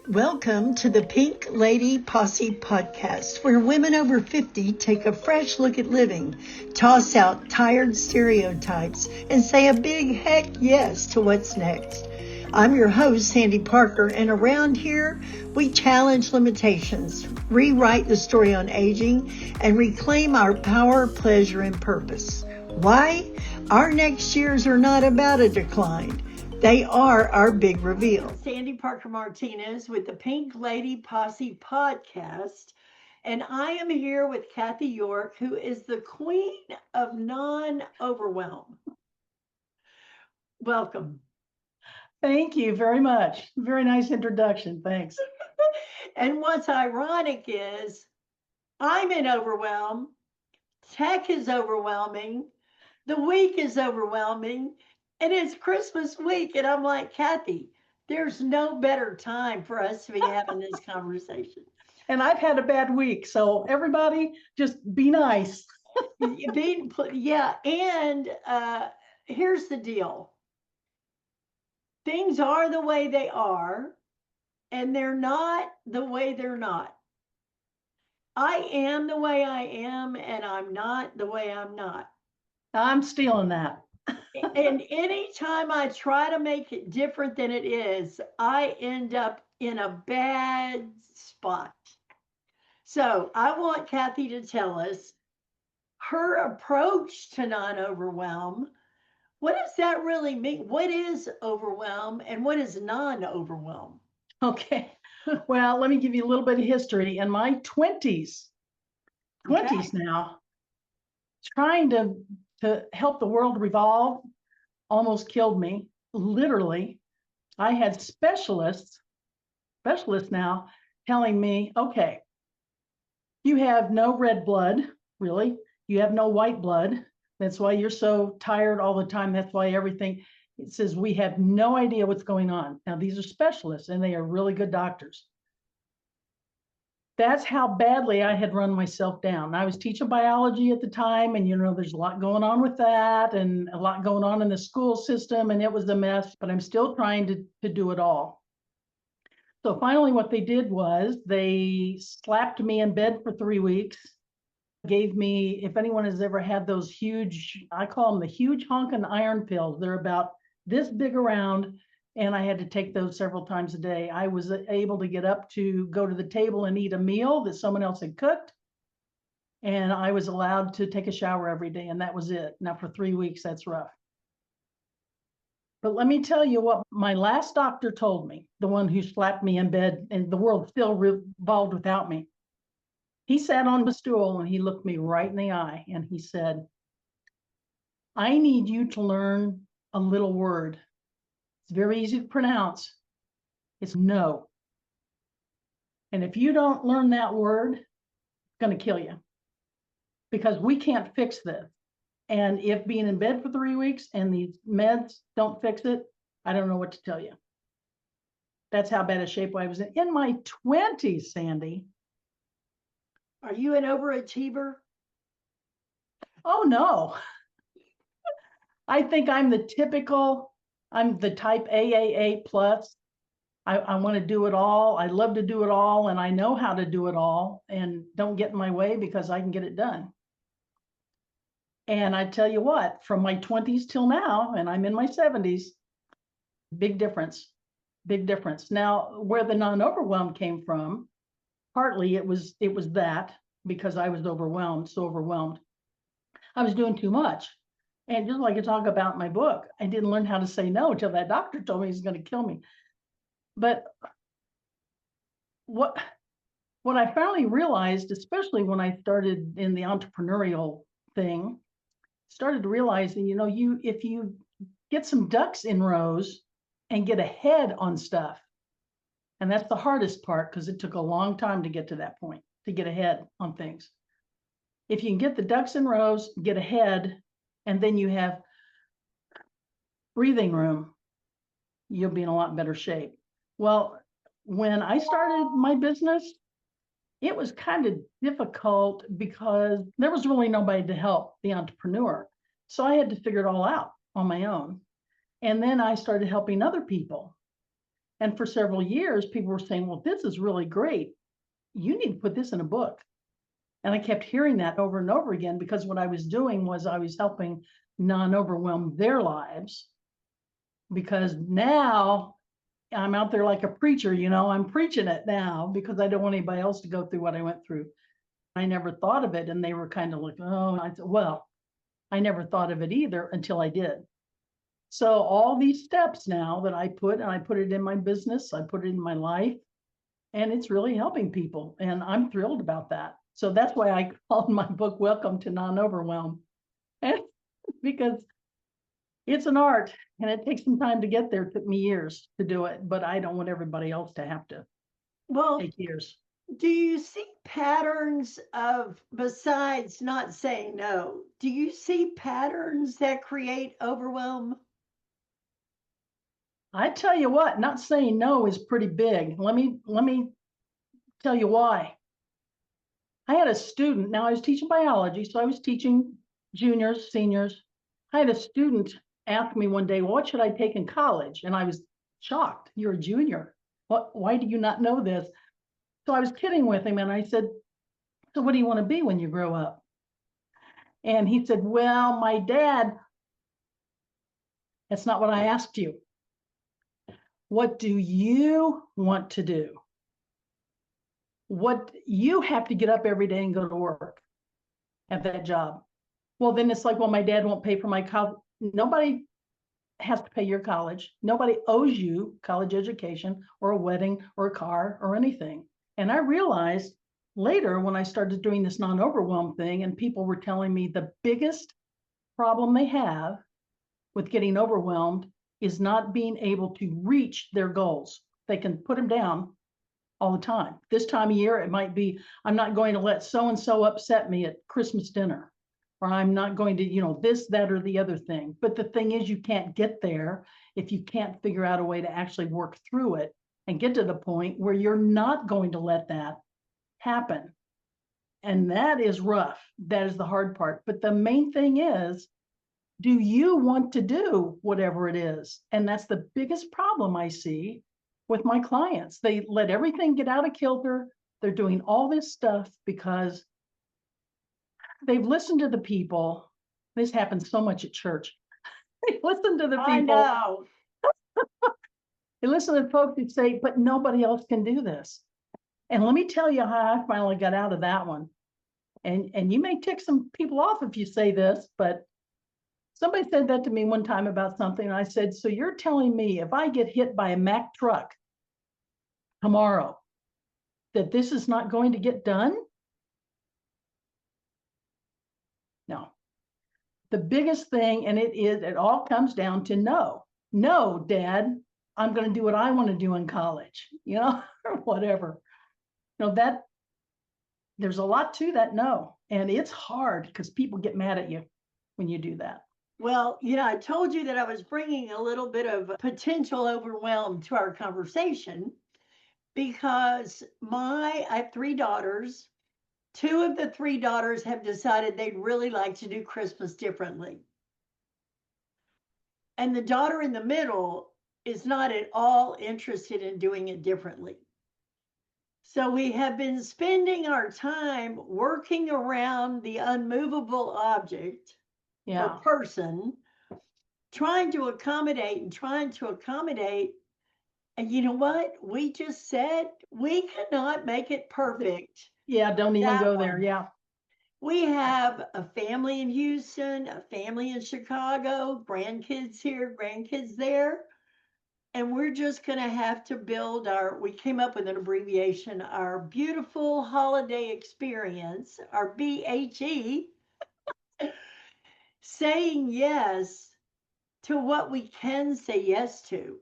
Welcome to the Pink Lady Posse podcast, where women over 50 take a fresh look at living, toss out tired stereotypes, and say a big heck yes to what's next. I'm your host, Sandy Parker, and around here, we challenge limitations, rewrite the story on aging, and reclaim our power, pleasure, and purpose. Why? Our next years are not about a decline. They are our big reveal. Sandy Parker Martinez with the Pink Lady Posse podcast. And I am here with Kathy York, who is the Queen of Non-Overwhelm. Welcome. Thank you very much. Very nice introduction. Thanks. And what's ironic is I'm in overwhelm. Tech is overwhelming. The week is overwhelming. And it's Christmas week. And I'm like, Kathy, there's no better time for us to be having this conversation. And I've had a bad week. So everybody just be nice. Yeah. And here's the deal. Things are the way they are, and they're not the way they're not. I am the way I am, and I'm not the way I'm not. I'm stealing that. And anytime I try to make it different than it is, I end up in a bad spot. So I want Kathy to tell us her approach to non-overwhelm. What does that really mean? What is overwhelm and what is non-overwhelm? Okay. Well, let me give you a little bit of history. In my 20s now, trying to help the world revolve almost killed me. Literally, I had specialists now telling me, okay, you have no red blood, really. You have no white blood. That's why you're so tired all the time. That's why everything, it says we have no idea what's going on. Now, these are specialists and they are really good doctors. That's how badly I had run myself down. I was teaching biology at the time, and there's a lot going on with that and a lot going on in the school system, and it was a mess, but I'm still trying to do it all. So finally, what they did was they slapped me in bed for 3 weeks, gave me, if anyone has ever had those huge, I call them the huge honking iron pills. They're about this big around, and I had to take those several times a day. I was able to get up to go to the table and eat a meal that someone else had cooked. And I was allowed to take a shower every day, and that was it. Now for 3 weeks, that's rough. But let me tell you what my last doctor told me, the one who slapped me in bed and the world still revolved without me. He sat on the stool and he looked me right in the eye and he said, I need you to learn a little word. It's very easy to pronounce. It's no. And if you don't learn that word, it's going to kill you because we can't fix this. And if being in bed for 3 weeks and these meds don't fix it, I don't know what to tell you. That's how bad a shape I was in my 20s, Sandy. Are you an overachiever? Oh, no. I think I'm the type AAA plus. I want to do it all. I love to do it all, and I know how to do it all, and don't get in my way because I can get it done. And I tell you what, from my 20s till now, and I'm in my 70s, big difference, big difference. Now, where the non-overwhelm came from, partly it was that because I was so overwhelmed. I was doing too much. And just like I talk about in my book, I didn't learn how to say no until that doctor told me he's going to kill me. But what I finally realized, especially when I started in the entrepreneurial thing, started to realize that, if you get some ducks in rows and get ahead on stuff, and that's the hardest part because it took a long time to get to that point, to get ahead on things. If you can get the ducks in rows, get ahead, and then you have breathing room, you'll be in a lot better shape. Well, when I started my business, it was kind of difficult because there was really nobody to help the entrepreneur. So I had to figure it all out on my own. And then I started helping other people. And for several years, people were saying, well, this is really great. You need to put this in a book. And I kept hearing that over and over again, because what I was doing was I was helping non-overwhelm their lives. Because now I'm out there like a preacher, I'm preaching it now because I don't want anybody else to go through what I went through. I never thought of it. And they were kind of like, oh, I said, well, I never thought of it either until I did. So all these steps now that I put it in my business, I put it in my life, and it's really helping people. And I'm thrilled about that. So that's why I called my book Welcome to Non-Overwhelm. And because it's an art and it takes some time to get there. It took me years to do it, but I don't want everybody else to have to take years. Do you see patterns of, besides not saying no, do you see patterns that create overwhelm? I tell you what, not saying no is pretty big. Let me tell you why. I had a student, now I was teaching biology, so I was teaching juniors, seniors. I had a student ask me one day, well, what should I take in college? And I was shocked. You're a junior. Why do you not know this? So I was kidding with him and I said, so what do you want to be when you grow up? And he said, well, my dad, that's not what I asked you. What do you want to do? What you have to get up every day and go to work at that job. Well, then it's like, well, my dad won't pay for my college. Nobody has to pay your college. Nobody owes you college education or a wedding or a car or anything. And I realized later when I started doing this non-overwhelm thing and people were telling me the biggest problem they have with getting overwhelmed is not being able to reach their goals. They can put them down all the time. This time of year, it might be, I'm not going to let so-and-so upset me at Christmas dinner, or I'm not going to, this, that, or the other thing. But the thing is, you can't get there if you can't figure out a way to actually work through it and get to the point where you're not going to let that happen. And that is rough. That is the hard part. But the main thing is, do you want to do whatever it is? And that's the biggest problem I see with my clients. They let everything get out of kilter. They're doing all this stuff because they've listened to the people. This happens so much at church. They listen to the people. I know. They listen to the folks who say, but nobody else can do this. And let me tell you how I finally got out of that one. And you may tick some people off if you say this, but somebody said that to me one time about something. And I said, so you're telling me if I get hit by a Mack truck tomorrow, that this is not going to get done? No. The biggest thing, and it all comes down to no. No, Dad, I'm going to do what I want to do in college, or whatever. That there's a lot to that no. And it's hard because people get mad at you when you do that. Well, I told you that I was bringing a little bit of potential overwhelm to our conversation because I have 3 daughters. 2 of the 3 daughters have decided they'd really like to do Christmas differently. And the daughter in the middle is not at all interested in doing it differently. So we have been spending our time working around the unmovable object or person, trying to accommodate. And you know what? We just said we cannot make it perfect. Yeah, don't even go there. Yeah. We have a family in Houston, a family in Chicago, grandkids here, grandkids there. And we're just going to have to build we came up with an abbreviation, our beautiful holiday experience, our BHE, saying yes to what we can say yes to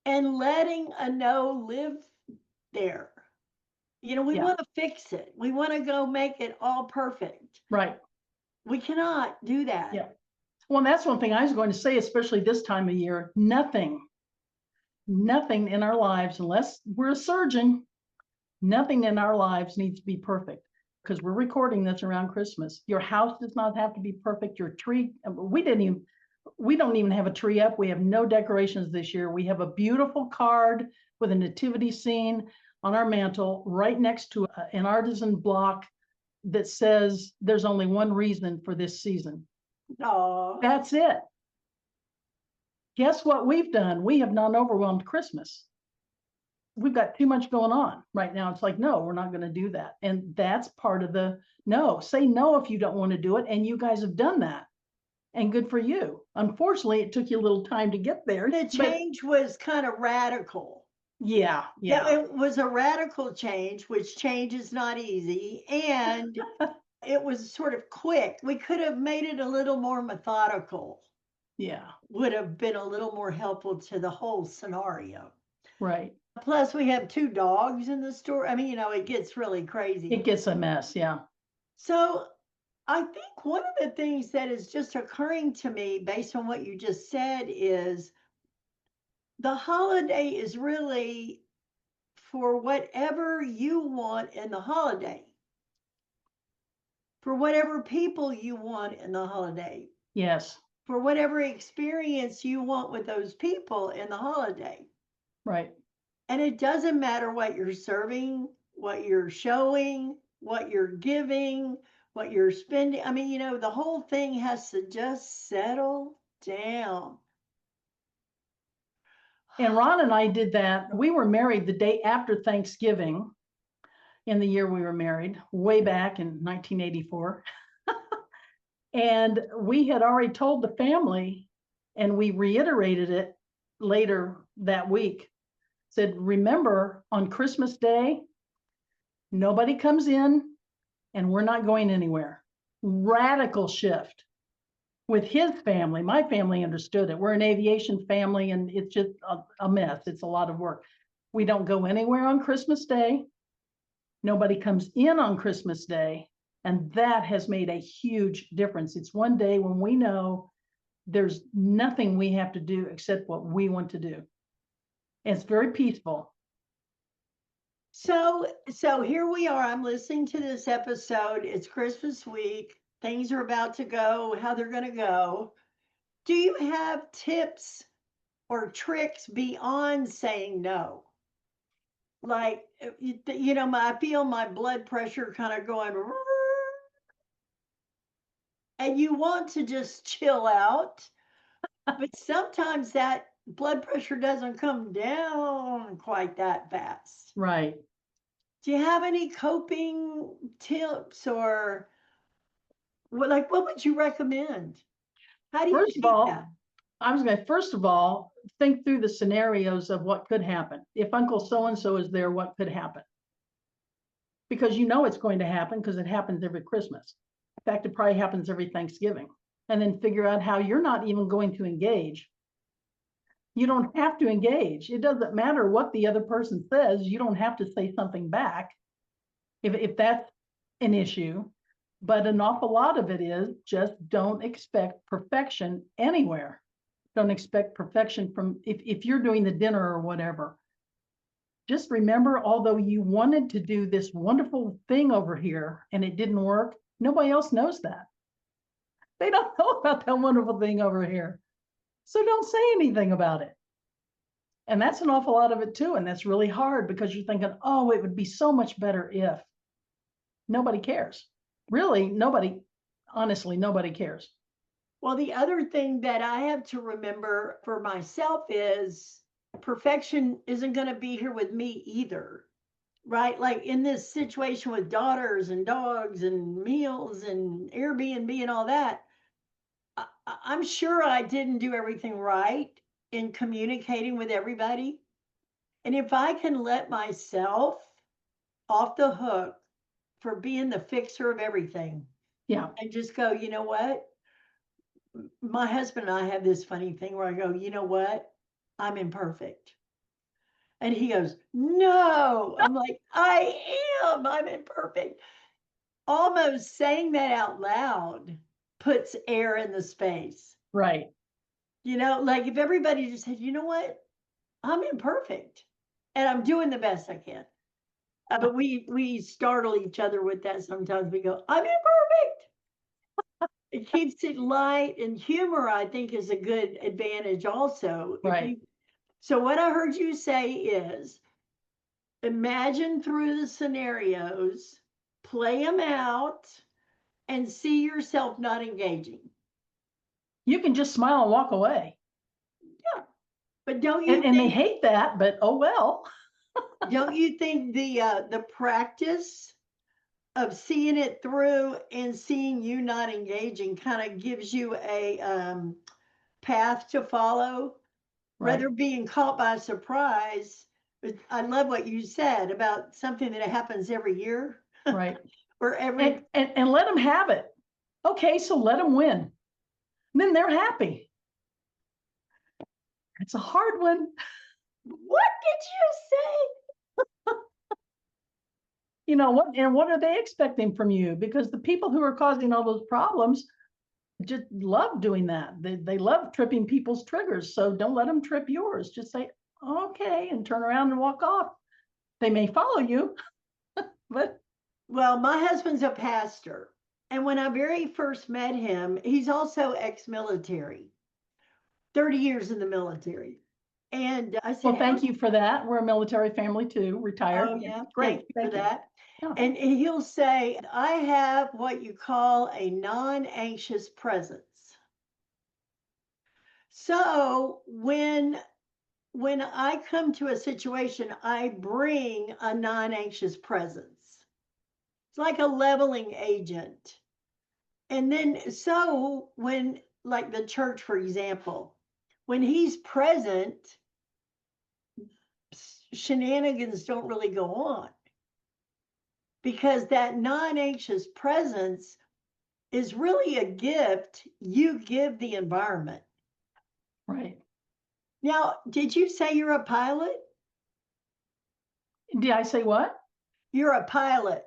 and letting a no live there. We want to fix it. We want to go make it all perfect. Right. We cannot do that. Yeah. Well, that's one thing I was going to say, especially this time of year, nothing in our lives, unless we're a surgeon, nothing in our lives needs to be perfect because we're recording this around Christmas. Your house does not have to be perfect. Your tree, we We don't even have a tree up. We have no decorations this year. We have a beautiful card with a nativity scene on our mantle right next to an artisan block that says there's only one reason for this season. Oh, That's it. Guess what we've done? We have non-overwhelmed Christmas. We've got too much going on right now. It's like, no, we're not going to do that. And that's part of the no. Say no if you don't want to do it. And you guys have done that. And good for you. Unfortunately, it took you a little time to get there. the change was kind of radical. Yeah. It was a radical change, which change is not easy. And it was sort of quick. We could have made it a little more methodical. Yeah. Would have been a little more helpful to the whole scenario. Right. Plus, we have 2 dogs in the store. I mean, it gets really crazy. It gets a mess. Yeah. So I think one of the things that is just occurring to me based on what you just said is the holiday is really for whatever you want in the holiday, for whatever people you want in the holiday, Yes. for whatever experience you want with those people in the holiday. Right. And it doesn't matter what you're serving, what you're showing, what you're giving, what you're spending. I mean, the whole thing has to just settle down. And Ron and I did that. We were married the day after Thanksgiving in the year we were married, way back in 1984. And we had already told the family, and we reiterated it later that week, said, remember, on Christmas Day, nobody comes in and we're not going anywhere. Radical shift with his family. My family understood it. We're an aviation family and it's just a mess. It's a lot of work. We don't go anywhere on Christmas Day. Nobody comes in on Christmas Day. And that has made a huge difference. It's one day when we know there's nothing we have to do except what we want to do. And it's very peaceful. So here we are. I'm listening to this episode. It's Christmas week. Things are about to go how they're going to go. Do you have tips or tricks beyond saying no? Like, I feel my blood pressure kind of going, and you want to just chill out, but sometimes that blood pressure doesn't come down quite that fast. Right. Do you have any coping tips or what would you recommend? How do you First of do all, that? I was going to, first of all, think through the scenarios of what could happen. If Uncle so-and-so is there, what could happen? Because you know it's going to happen because it happens every Christmas. In fact, it probably happens every Thanksgiving. And then figure out how you're not even going to engage. You don't have to engage. It doesn't matter what the other person says. You don't have to say something back if that's an issue. But an awful lot of it is just don't expect perfection anywhere. Don't expect perfection from if you're doing the dinner or whatever. Just remember, although you wanted to do this wonderful thing over here and it didn't work, nobody else knows that. They don't know about that wonderful thing over here. So don't say anything about it. And that's an awful lot of it too. And that's really hard because you're thinking, oh, it would be so much better if. Nobody cares. Really, honestly, nobody cares. Well, the other thing that I have to remember for myself is perfection isn't going to be here with me either. Right? Like in this situation with daughters and dogs and meals and Airbnb and all that, I'm sure I didn't do everything right in communicating with everybody. And if I can let myself off the hook for being the fixer of everything, Yeah. and just go, you know what? My husband and I have this funny thing where I go, you know what? I'm imperfect. And he goes, no. I'm like, I'm imperfect. Almost saying that out loud puts air in the space. Right. Like if everybody just said, you know what? I'm imperfect and I'm doing the best I can. But we startle each other with that sometimes. We go, I'm imperfect. It keeps it light, and humor, I think, is a good advantage also. If Right. you So what I heard you say is imagine through the scenarios, play them out, and see yourself not engaging. You can just smile and walk away. Yeah. But And they hate that, but oh well. don't you think the practice of seeing it through and seeing you not engaging kind of gives you a path to follow, Right. rather being caught by surprise? But I love what you said about something that happens every year Right. or every. And let them have it. Okay, so let them win. Then they're happy. It's a hard one. What did you say? What are they expecting from you? Because the people who are causing all those problems just love doing that. They love tripping people's triggers. So don't let them trip yours. Just say, okay, and turn around and walk off. They may follow you, but Well, my husband's a pastor. And when I very first met him, he's also ex military, 30 years in the military. And I said, well, how? thank you for that. We're a military family too, Oh, retired. yeah, Great. thank you for Thank you. that. Yeah. And he'll say, I have what you call a non anxious presence. So when I come to a situation, I bring a non anxious presence. It's like a leveling agent. And then, so when, like the church, for example, when he's present, shenanigans don't really go on because that non anxious presence is really a gift you give the environment. Right. Now, did you say you're a pilot? Did I say what? You're a pilot.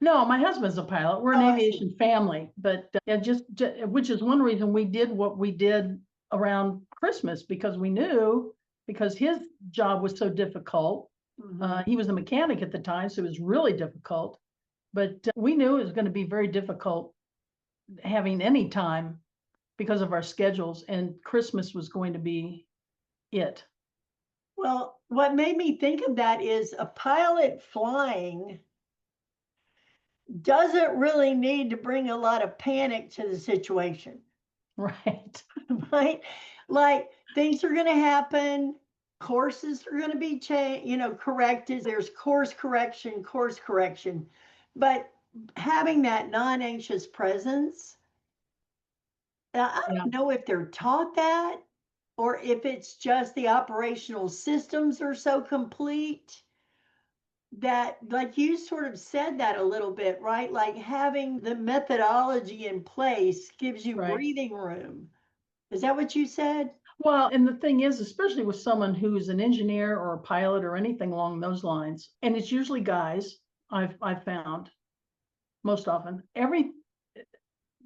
No, my husband's a pilot. We're an Oh, I see. aviation family, but yeah, just which is one reason we did what we did around Christmas because we knew because his job was so difficult. Mhm. He was a mechanic at the time, so it was really difficult. But we knew it was going to be very difficult having any time because of our schedules, and Christmas was going to be it. Well, what made me think of that is a pilot flying doesn't really need to bring a lot of panic to the situation, Right. right? Like things are going to happen, courses are going to be changed, corrected. There's course correction. But having that non anxious presence, I Yeah. don't know if they're taught that or if it's just the operational systems are so complete that, like you sort of said that a little bit, right? Like having the methodology in place gives you Right. breathing room. Is that what you said? Well, and the thing is, especially with someone who's an engineer or a pilot or anything along those lines, and it's usually guys, I've found most often,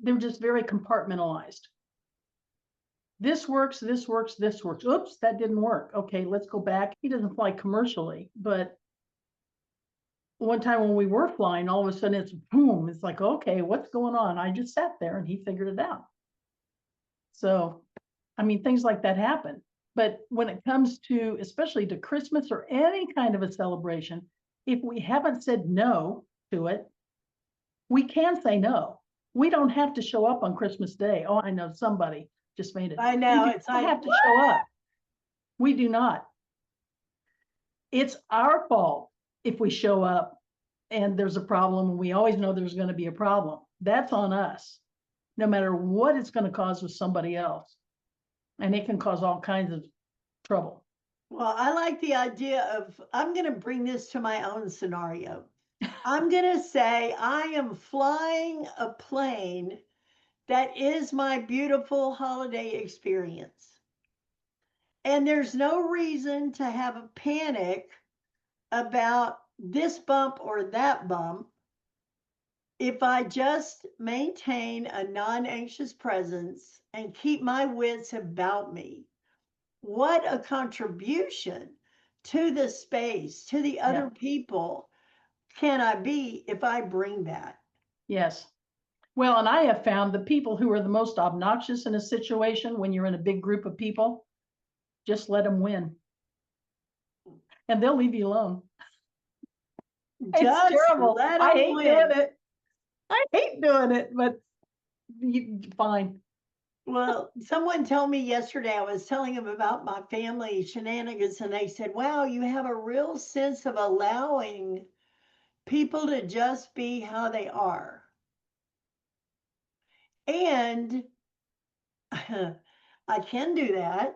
they're just very compartmentalized. This works, this works, this works. Oops, that didn't work. Okay, let's go back. He doesn't fly commercially, but one time when we were flying, all of a sudden it's boom. It's like, okay, what's going on? I just sat there and he figured it out. So, I mean, things like that happen. But when it comes to, especially to Christmas or any kind of a celebration, if we haven't said no to it, we can say no. We don't have to show up on Christmas Day. Oh, I know somebody just made it. I We know. do It's not like, have to show up. We do not. It's our fault if we show up and there's a problem and we always know there's going to be a problem. That's on us, no matter what it's going to cause with somebody else. And it can cause all kinds of trouble. well, I like the idea of, I'm going to bring this to my own scenario. I'm going to say I am flying a plane that is my beautiful holiday experience. And there's no reason to have a panic about this bump or that bump if I just maintain a non anxious presence and keep my wits about me. What a contribution to the space, to the Yeah. other people can I be if I bring that? Yes. Well, and I have found the people who are the most obnoxious in a situation when you're in a big group of people, just let them win and they'll leave you alone. It's Just terrible. let I them hate win. doing it. I hate doing it, but fine. Well, someone told me yesterday, I was telling them about my family shenanigans, and they said, wow, you have a real sense of allowing people to just be how they are. And I can do that.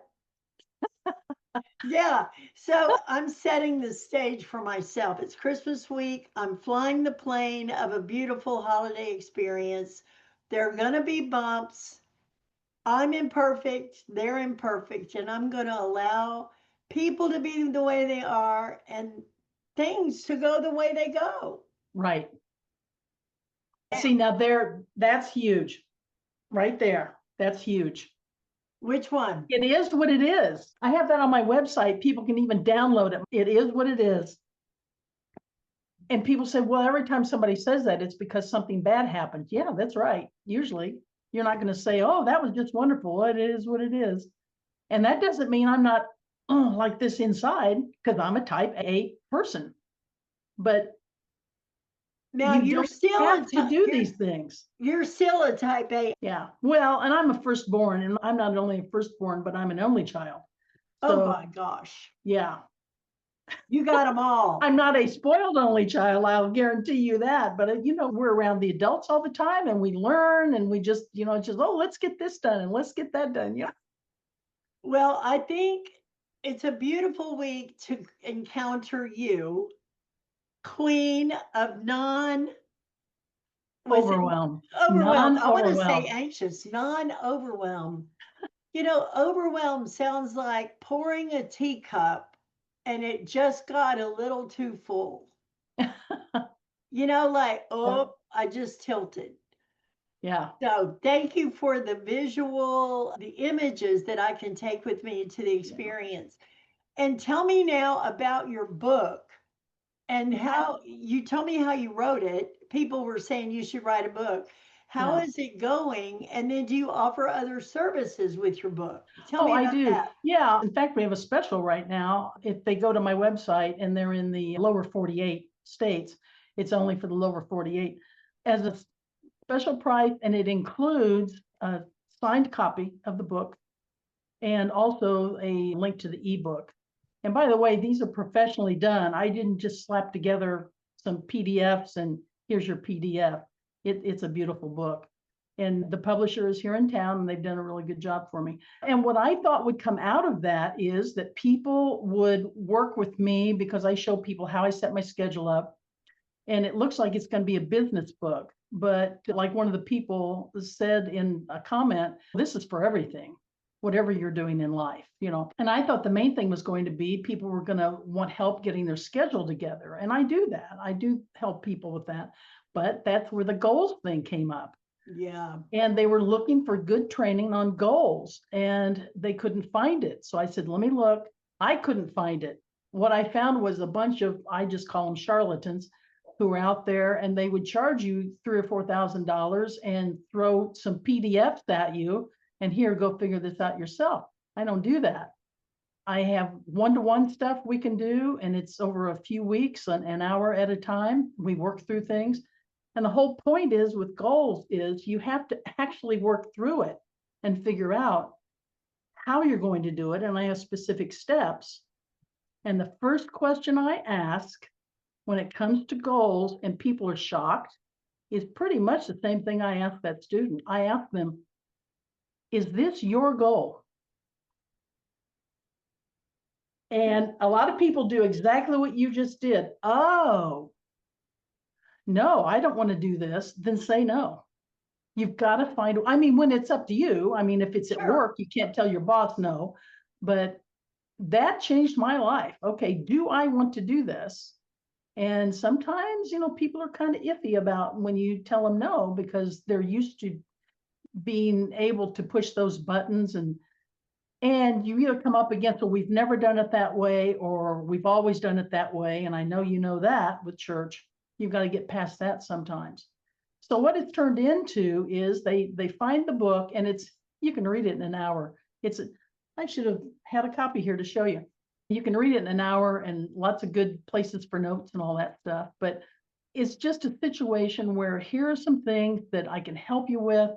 Yeah. So I'm setting the stage for myself. It's Christmas week. I'm flying the plane of a beautiful holiday experience. There are going to be bumps. I'm imperfect. They're imperfect. And I'm going to allow people to be the way they are and things to go the way they go. Right. See, now that's huge right there. That's huge. Which one? It is what it is. I have that on my website. People can even download it. It is what it is. And people say, well, every time somebody says that, it's because something bad happened. Yeah, that's right. Usually you're not going to say, oh, that was just wonderful. It is what it is. And that doesn't mean I'm not like this inside, because I'm a type A person. But Now you you're don't still have to do these things. you're still a type A. Yeah. Well, and I'm a firstborn, and I'm not only a firstborn, but I'm an only child. Oh So my gosh. yeah, You got them all. I'm not a spoiled only child. I'll guarantee you that. But we're around the adults all the time, and we learn, and we just, it's just, oh, let's get this done and let's get that done. Yeah. Well, I think it's a beautiful week to encounter you, Queen of was it Overwhelm, overwhelmed? I want to say non-overwhelm. anxious, non-overwhelmed. Overwhelmed sounds like pouring a teacup and it just got a little too full. Like, oh, I just tilted. Yeah. So thank you for the visual, the images that I can take with me to the Yeah. experience. And tell me now about your book and how you told me how you wrote it. People were saying you should write a book. How Yeah. is it going? And then do you offer other services with your book? Tell Oh, me I about do. that. Yeah. In fact, we have a special right now. If they go to my website and they're in the lower 48 states, it's only for the lower 48 as a special price, and it includes a signed copy of the book and also a link to the ebook. And by the way, these are professionally done. I didn't just slap together some PDFs and here's your PDF. It's a beautiful book. And the publisher is here in town and they've done a really good job for me. And what I thought would come out of that is that people would work with me because I show people how I set my schedule up. And it looks like it's going to be a business book. But like one of the people said in a comment, this is for everything, whatever you're doing in life. And I thought the main thing was going to be people were going to want help getting their schedule together. And I do that. I do help people with that. But that's where the goals thing came up. Yeah. And they were looking for good training on goals and they couldn't find it. So I said, let me look. I couldn't find it. What I found was a bunch of, I just call them charlatans, who were out there and they would charge you $3,000 or $4,000 and throw some PDFs at you and here, go figure this out yourself. I don't do that. I have one-to-one stuff we can do, and it's over a few weeks, an hour at a time. We work through things. And the whole point is with goals is you have to actually work through it and figure out how you're going to do it. And I have specific steps. And the first question I ask when it comes to goals, and people are shocked, is pretty much the same thing I ask that student. I ask them, is this your goal? And a lot of people do exactly what you just did. Oh, no, I don't want to do this. Then say no. You've got to find, I mean, when it's up to you, I mean, if it's at Sure. work, you can't tell your boss no, but that changed my life. Okay, do I want to do this? And sometimes, people are kind of iffy about when you tell them no, because they're used to being able to push those buttons and you either come up against, well, we've never done it that way, or we've always done it that way. And I know you know that with church, you've got to get past that sometimes. So what it's turned into is they find the book, and you can read it in an hour. I should have had a copy here to show you. You can read it in an hour, and lots of good places for notes and all that stuff. But it's just a situation where here are some things that I can help you with,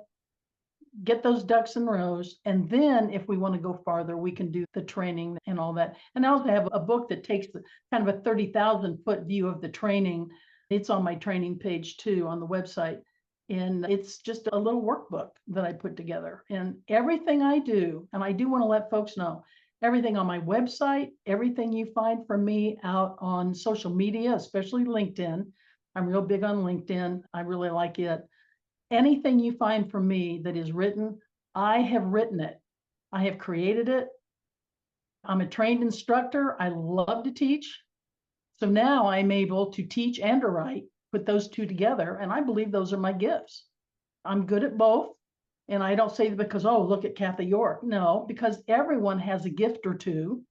get those ducks in rows. And then if we want to go farther, we can do the training and all that. And I also have a book that takes kind of a 30,000 foot view of the training. It's on my training page too on the website. And it's just a little workbook that I put together. And everything I do, and I do want to let folks know, everything on my website, everything you find from me out on social media, especially LinkedIn. I'm real big on LinkedIn. I really like it. Anything you find from me that is written, I have written it. I have created it. I'm a trained instructor. I love to teach. So now I'm able to teach and to write, put those two together. And I believe those are my gifts. I'm good at both. And I don't say that because, oh, look at Kathy York. No, because everyone has a gift or two.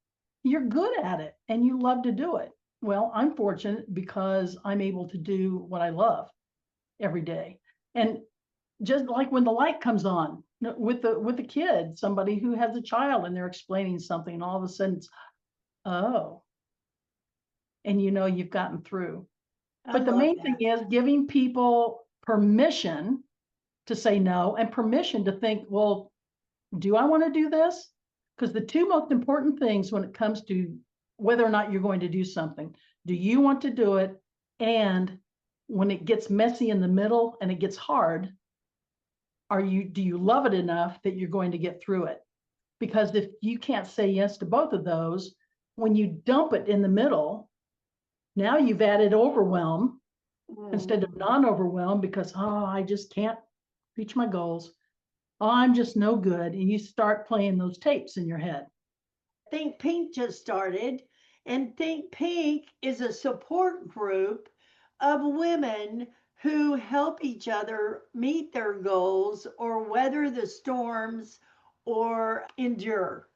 You're good at it and you love to do it. Well, I'm fortunate because I'm able to do what I love every day. And just like when the light comes on with the kid, somebody who has a child and they're explaining something, and all of a sudden it's, oh, and you've gotten through. But the main thing is giving people permission to say no and permission to think, well, do I want to do this? Because the two most important things when it comes to whether or not you're going to do something, do you want to do it? And when it gets messy in the middle and it gets hard, do you love it enough that you're going to get through it? Because if you can't say yes to both of those, when you dump it in the middle, now you've added overwhelm instead of non-overwhelm because, I just can't reach my goals. Oh, I'm just no good. And you start playing those tapes in your head. Think Pink just started, and Think Pink is a support group of women who help each other meet their goals or weather the storms or endure.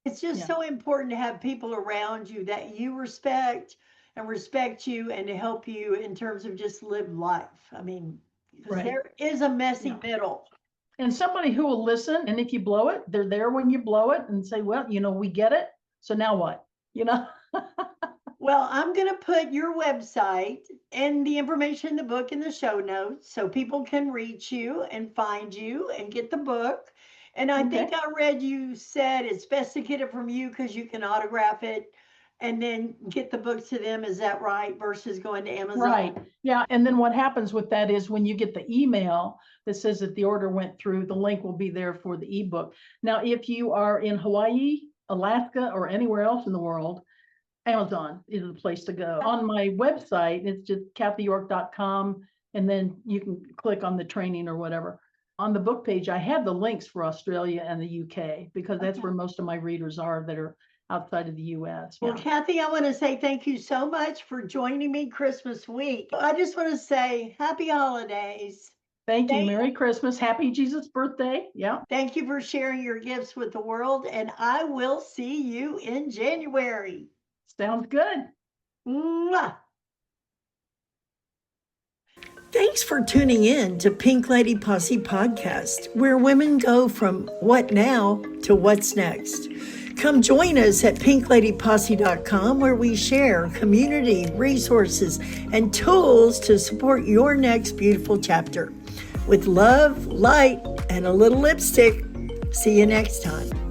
It's just so important to have people around you that you respect and respect you and to help you in terms of just live life. I mean, because there is a messy middle. And somebody who will listen, and if you blow it, they're there when you blow it and say, well, we get it. So now what? Well, I'm going to put your website and the information in the book in the show notes so people can reach you and find you and get the book. And I think I read you said it's best to get it from you because you can autograph it and then get the book to them. Is that right? Versus going to Amazon? Right. Yeah. And then what happens with that is when you get the email that says that the order went through, the link will be there for the ebook. Now, if you are in Hawaii, Alaska, or anywhere else in the world, Amazon is the place to go. On my website, it's just kathyyork.com, and then you can click on the training or whatever. On the book page, I have the links for Australia and the UK because that's where most of my readers are that are outside of the US. Well, Kathy, I want to say thank you so much for joining me Christmas week. I just want to say happy holidays. Thank you. Merry Christmas. Happy Jesus' birthday. Yeah. Thank you for sharing your gifts with the world, and I will see you in January. Sounds good. Mwah. Thanks for tuning in to Pink Lady Posse podcast, where women go from what now to what's next. Come join us at pinkladyposse.com, where we share community, resources, and tools to support your next beautiful chapter. With love, light, and a little lipstick. See you next time.